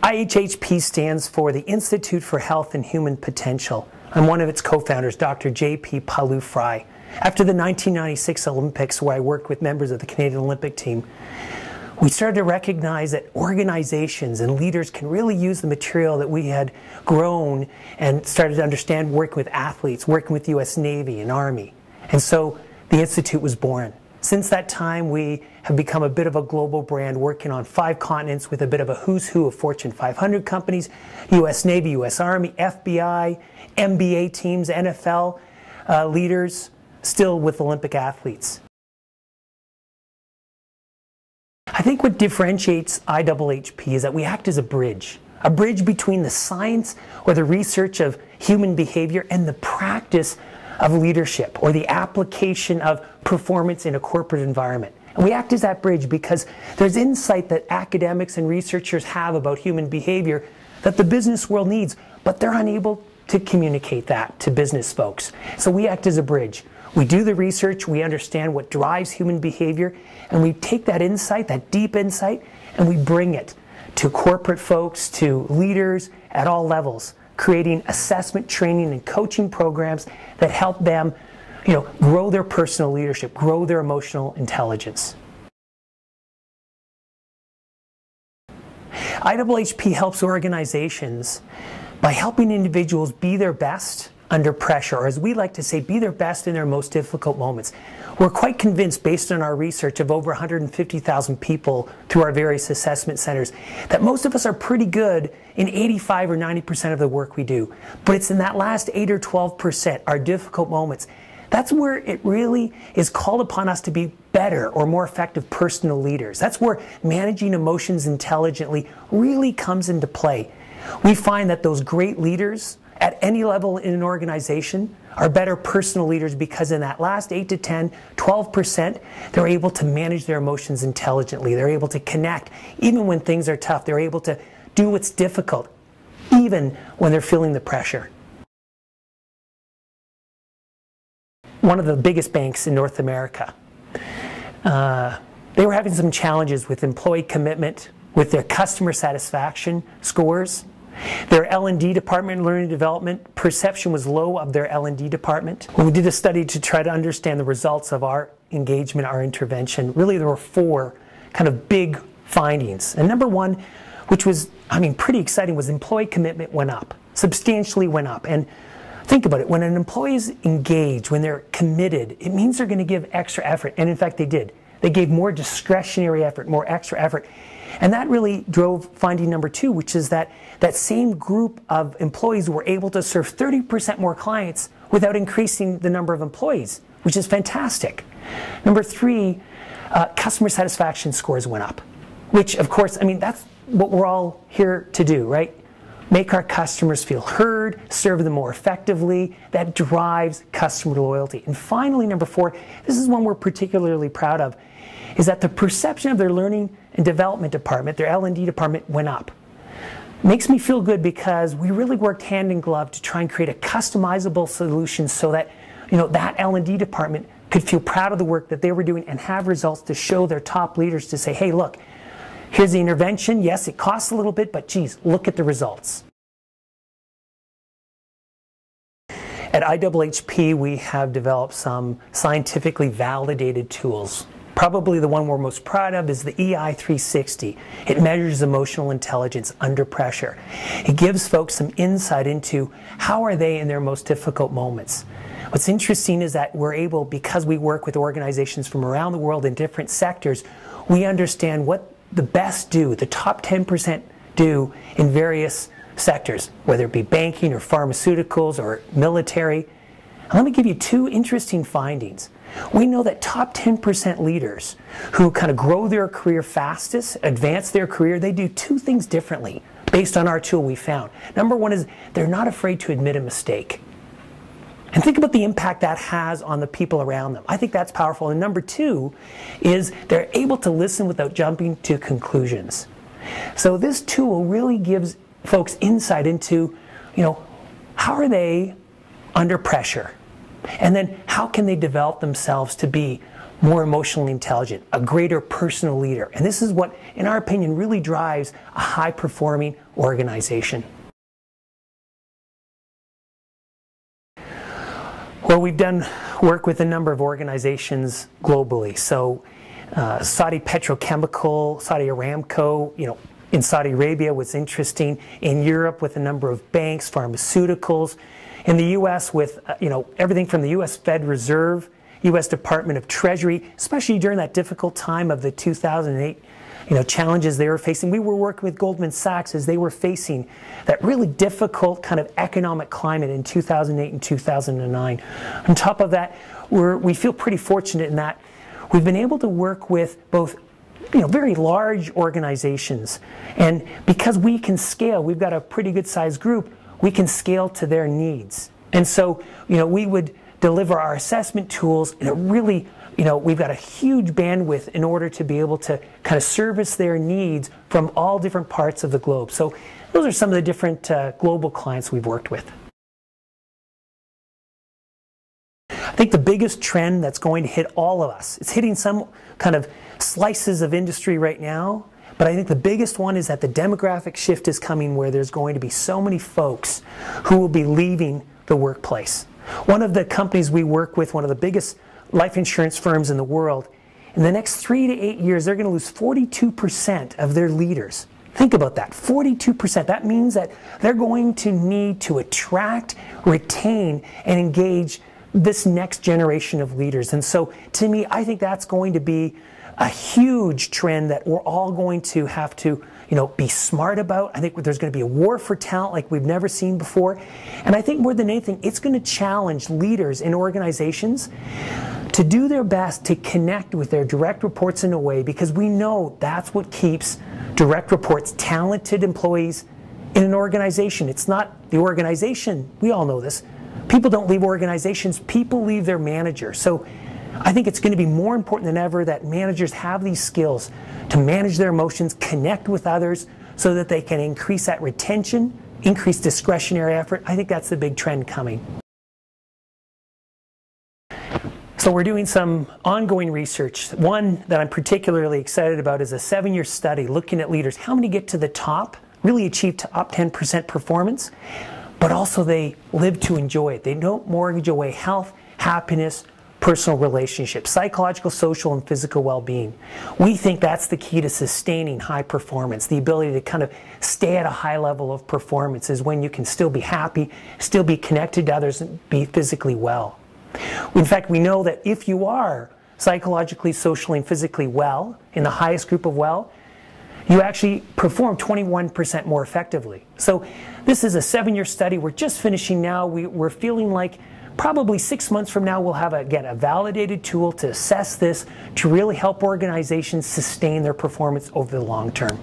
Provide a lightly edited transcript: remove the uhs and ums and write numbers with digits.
IHHP stands for the Institute for Health and Human Potential. I'm one of its co-founders, Dr. J.P. Palu-Fry. After the 1996 Olympics, where I worked with members of the Canadian Olympic team, we started to recognize that organizations and leaders can really use the material that we had grown and started to understand working with athletes, working with the U.S. Navy and Army. And so the Institute was born. Since that time, we have become a bit of a global brand, working on 5 continents with a bit of a who's who of Fortune 500 companies, U.S. Navy, U.S. Army, FBI, NBA teams, NFL leaders, still with Olympic athletes. I think what differentiates IHHP is that we act as a bridge between the science or the research of human behavior and the practice of leadership or the application of performance in a corporate environment. And we act as that bridge because there's insight that academics and researchers have about human behavior that the business world needs, but they're unable to communicate that to business folks. So we act as a bridge. We do the research, we understand what drives human behavior, and we take that insight, that deep insight, and we bring it to corporate folks, to leaders at all levels, creating assessment, training, and coaching programs that help them, grow their personal leadership, grow their emotional intelligence. IHHP helps organizations by helping individuals be their best under pressure, or as we like to say, be their best in their most difficult moments. We're quite convinced, based on our research of over 150,000 people through our various assessment centers, that most of us are pretty good in 85 or 90% of the work we do. But it's in that last 8 or 12%, our difficult moments, that's where it really is called upon us to be better or more effective personal leaders. That's where managing emotions intelligently really comes into play. We find that those great leaders at any level in an organization are better personal leaders because in that last 8 to 10, 12%, they're able to manage their emotions intelligently. They're able to connect even when things are tough. They're able to do what's difficult even when they're feeling the pressure. One of the biggest banks in North America, they were having some challenges with employee commitment, with their customer satisfaction scores. Their L&D department, learning and development, perception was low of their L&D department. When we did a study to try to understand the results of our engagement, our intervention, really there were 4 kind of big findings. And number 1, which was, pretty exciting, was employee commitment went up, substantially went up. And think about it, when an employee is engaged, when they're committed, it means they're going to give extra effort. And in fact, they did. They gave more discretionary effort, more extra effort. And that really drove finding number 2, which is that that same group of employees were able to serve 30% more clients without increasing the number of employees, which is fantastic. Number 3, customer satisfaction scores went up, which of course, that's what we're all here to do, right? Make our customers feel heard, serve them more effectively. That drives customer loyalty. And finally, number 4, this is one we're particularly proud of, is that the perception of their learning and development department, their L&D department, went up. Makes me feel good because we really worked hand in glove to try and create a customizable solution so that that L&D department could feel proud of the work that they were doing and have results to show their top leaders to say, hey, look, here's the intervention. Yes, it costs a little bit, but geez, look at the results. At IHHP, we have developed some scientifically validated tools. Probably the one we're most proud of is the EI360. It measures emotional intelligence under pressure. It gives folks some insight into how are they in their most difficult moments. What's interesting is that we're able, because we work with organizations from around the world in different sectors, we understand what the best do, the top 10% do in various sectors, whether it be banking or pharmaceuticals or military. And let me give you 2 interesting findings. We know that top 10% leaders who kind of grow their career fastest, advance their career, they do 2 things differently based on our tool we found. Number 1 is they're not afraid to admit a mistake. And think about the impact that has on the people around them. I think that's powerful. And number 2 is they're able to listen without jumping to conclusions. So this tool really gives folks insight into, how are they under pressure? And then how can they develop themselves to be more emotionally intelligent, a greater personal leader? And this is what, in our opinion, really drives a high-performing organization. Well, we've done work with a number of organizations globally. So Saudi Petrochemical, Saudi Aramco, in Saudi Arabia was interesting. In Europe with a number of banks, pharmaceuticals. In the U.S. with everything from the U.S. Fed Reserve, U.S. Department of Treasury, especially during that difficult time of the 2008 challenges they were facing. We were working with Goldman Sachs as they were facing that really difficult kind of economic climate in 2008 and 2009. On top of that, we feel pretty fortunate in that we've been able to work with both very large organizations, and because we can scale, we've got a pretty good sized group, we can scale to their needs. And so we would deliver our assessment tools in a really we've got a huge bandwidth in order to be able to kind of service their needs from all different parts of the globe. So those are some of the different global clients we've worked with. I think the biggest trend that's going to hit all of us, it's hitting some kind of slices of industry right now, but I think the biggest one is that the demographic shift is coming where there's going to be so many folks who will be leaving the workplace. One of the companies we work with, one of the biggest life insurance firms in the world, in the next 3 to 8 years, they're going to lose 42% of their leaders. Think about that, 42%. That means that they're going to need to attract, retain, and engage this next generation of leaders. And so, to me, I think that's going to be a huge trend that we're all going to have to be smart about. I think there's going to be a war for talent like we've never seen before. And I think more than anything, it's going to challenge leaders in organizations to do their best to connect with their direct reports in a way, because we know that's what keeps direct reports, talented employees in an organization. It's not the organization. We all know this. People don't leave organizations. People leave their manager. So I think it's going to be more important than ever that managers have these skills to manage their emotions, connect with others, so that they can increase that retention, increase discretionary effort. I think that's the big trend coming. So we're doing some ongoing research. One that I'm particularly excited about is a 7-year study looking at leaders. How many get to the top, really achieve top 10% performance, but also they live to enjoy it. They don't mortgage away health, happiness, personal relationships, psychological, social, and physical well-being. We think that's the key to sustaining high performance. The ability to kind of stay at a high level of performance is when you can still be happy, still be connected to others, and be physically well. In fact, we know that if you are psychologically, socially, and physically well, in the highest group of well, you actually perform 21% more effectively. So this is a 7-year study. We're just finishing now. We're feeling like probably 6 months from now we'll have, again, a validated tool to assess this, to really help organizations sustain their performance over the long term.